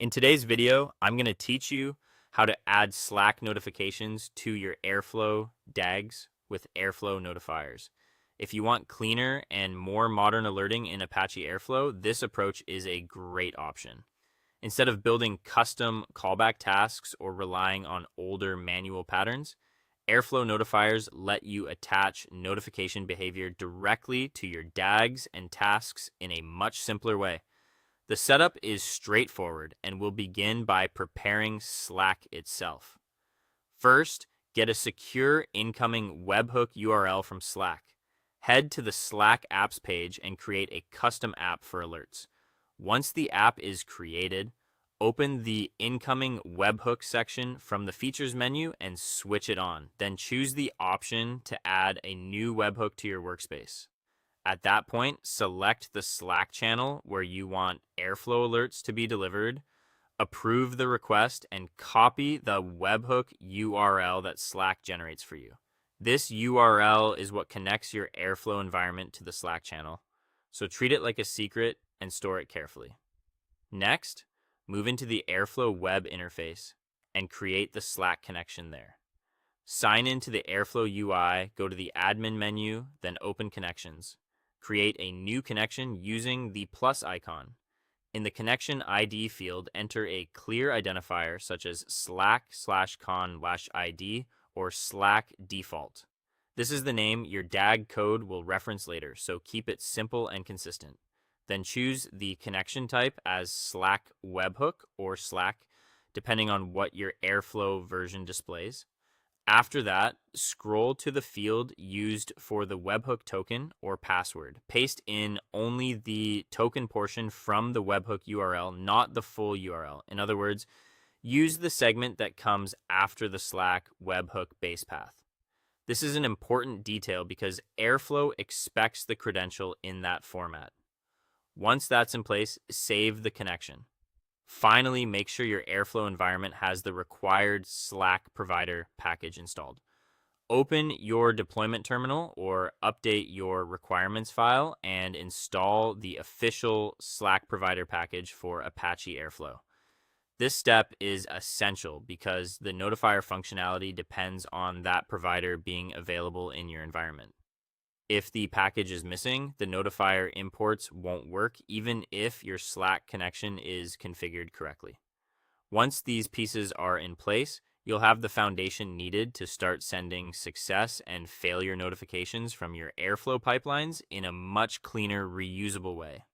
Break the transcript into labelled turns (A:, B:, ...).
A: In today's video, I'm going to teach you how to add Slack notifications to your Airflow DAGs with Airflow notifiers. If you want cleaner and more modern alerting in Apache Airflow, this approach is a great option. Instead of building custom callback tasks or relying on older manual patterns, Airflow notifiers let you attach notification behavior directly to your DAGs and tasks in a much simpler way. The setup is straightforward and we'll begin by preparing Slack itself. First, get a secure incoming webhook URL from Slack. Head to the Slack apps page and create a custom app for alerts. Once the app is created, open the incoming webhook section from the features menu and switch it on. Then choose the option to add a new webhook to your workspace. At that point, select the Slack channel where you want Airflow alerts to be delivered, approve the request, and copy the webhook URL that Slack generates for you. This URL is what connects your Airflow environment to the Slack channel, so treat it like a secret and store it carefully. Next, move into the Airflow web interface and create the Slack connection there. Sign into the Airflow UI, go to the admin menu, then open connections. Create a new connection using the plus icon. In the connection ID field, enter a clear identifier such as Slack/con/ID or Slack default. This is the name your DAG code will reference later, so keep it simple and consistent. Then choose the connection type as Slack webhook or Slack, depending on what your Airflow version displays. After that, scroll to the field used for the webhook token or password. Paste in only the token portion from the webhook URL, not the full URL. In other words, use the segment that comes after the Slack webhook base path. This is an important detail because Airflow expects the credential in that format. Once that's in place, save the connection. Finally, make sure your Airflow environment has the required Slack provider package installed. Open your deployment terminal or update your requirements file and install the official Slack provider package for Apache Airflow. This step is essential because the notifier functionality depends on that provider being available in your environment. If the package is missing, the notifier imports won't work even if your Slack connection is configured correctly. Once these pieces are in place, you'll have the foundation needed to start sending success and failure notifications from your Airflow pipelines in a much cleaner, reusable way.